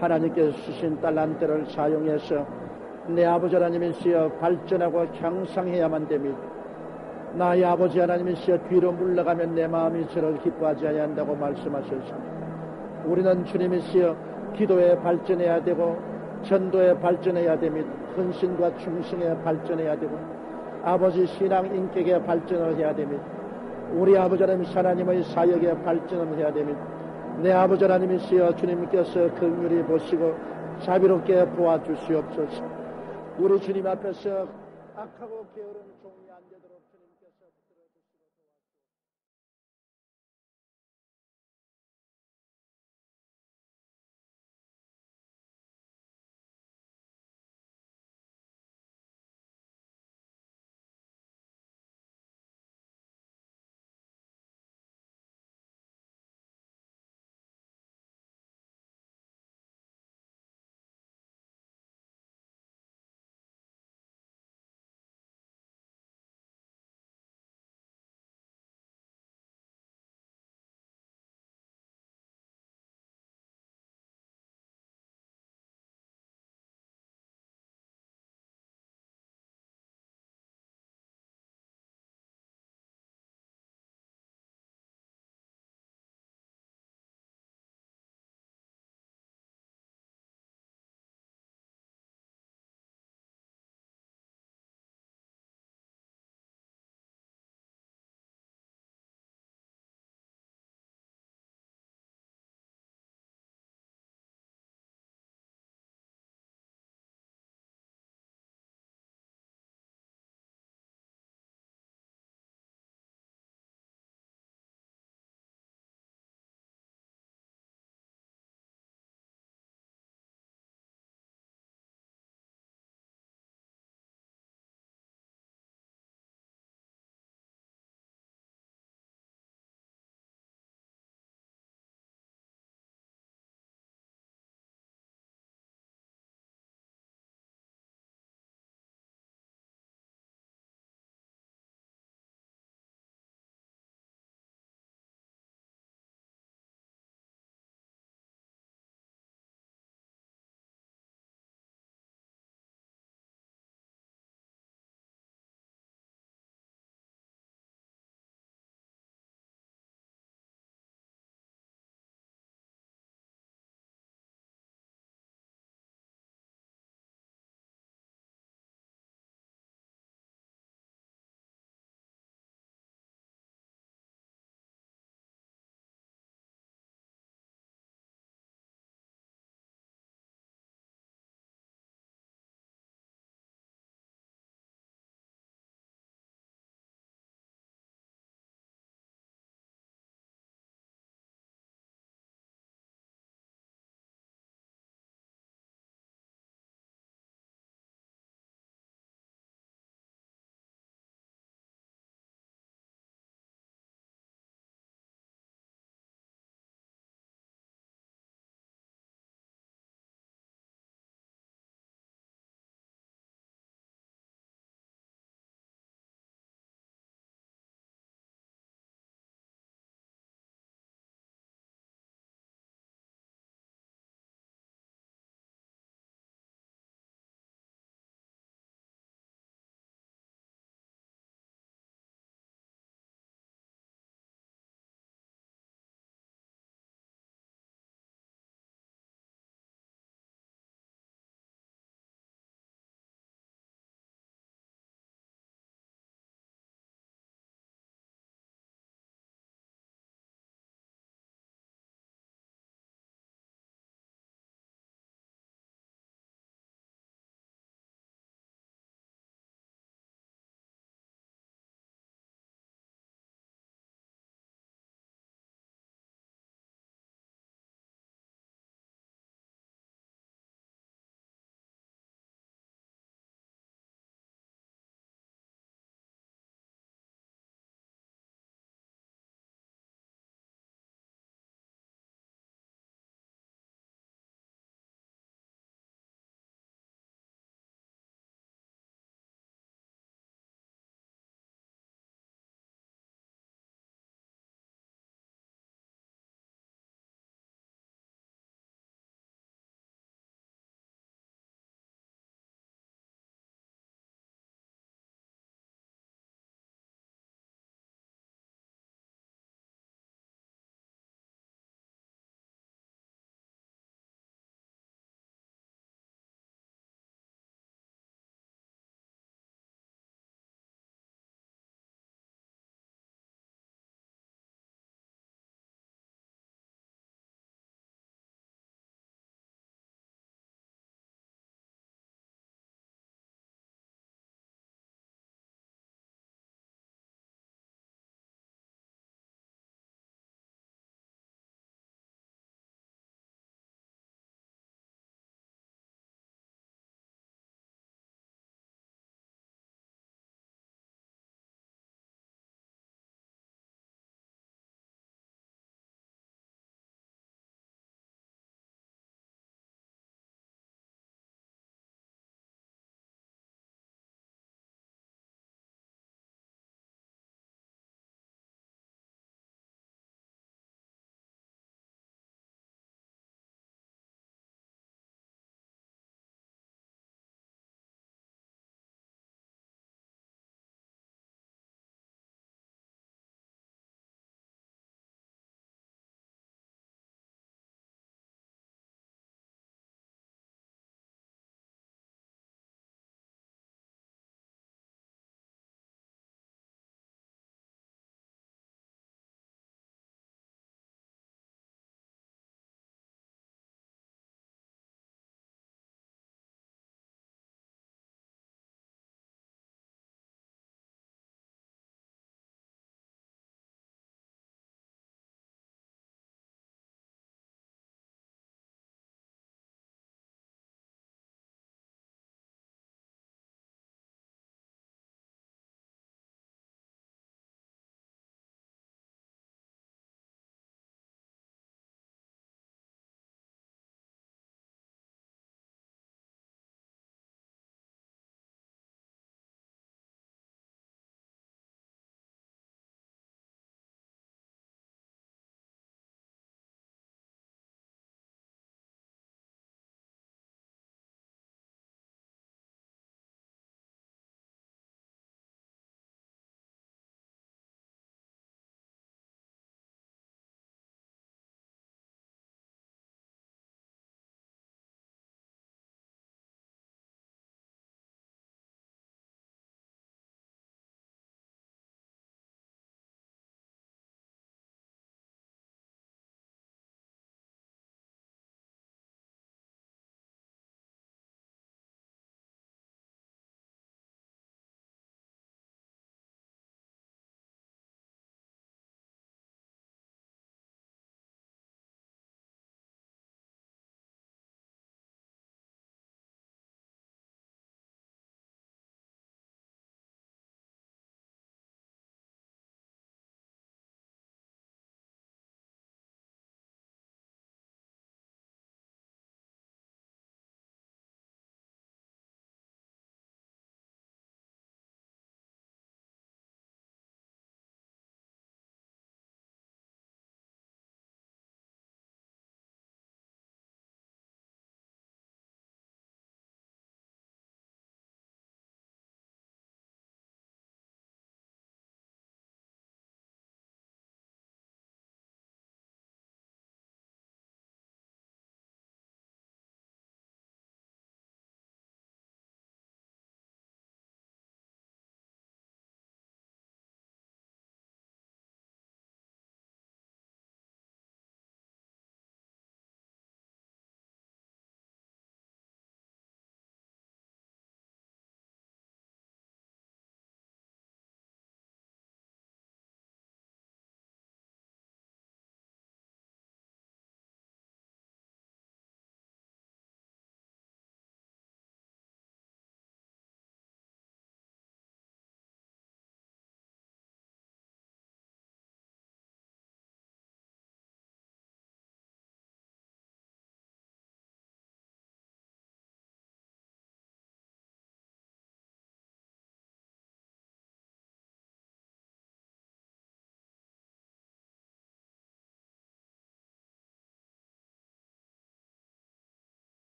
하나님께서 주신 달란트를 사용해서 내 아버지 하나님이시여 발전하고 향상해야만 됩니다. 나의 아버지 하나님이시여 뒤로 물러가면 내 마음이 저를 기뻐하지 아니한다고 말씀하셨습니다. 우리는 주님이시여 기도에 발전해야 되고 전도에 발전해야 됩니다. 헌신과 충성에 발전해야 되고 아버지 신앙 인격에 발전을 해야 됩니다. 우리 아버지 하나님의 사역에 발전을 해야 됩니다. 내 아버지 하나님이시여 주님께서 긍휼히 보시고 자비롭게 보아주시옵소서. 우리 주님 앞에서 악하고 게으른 종이 안 되도록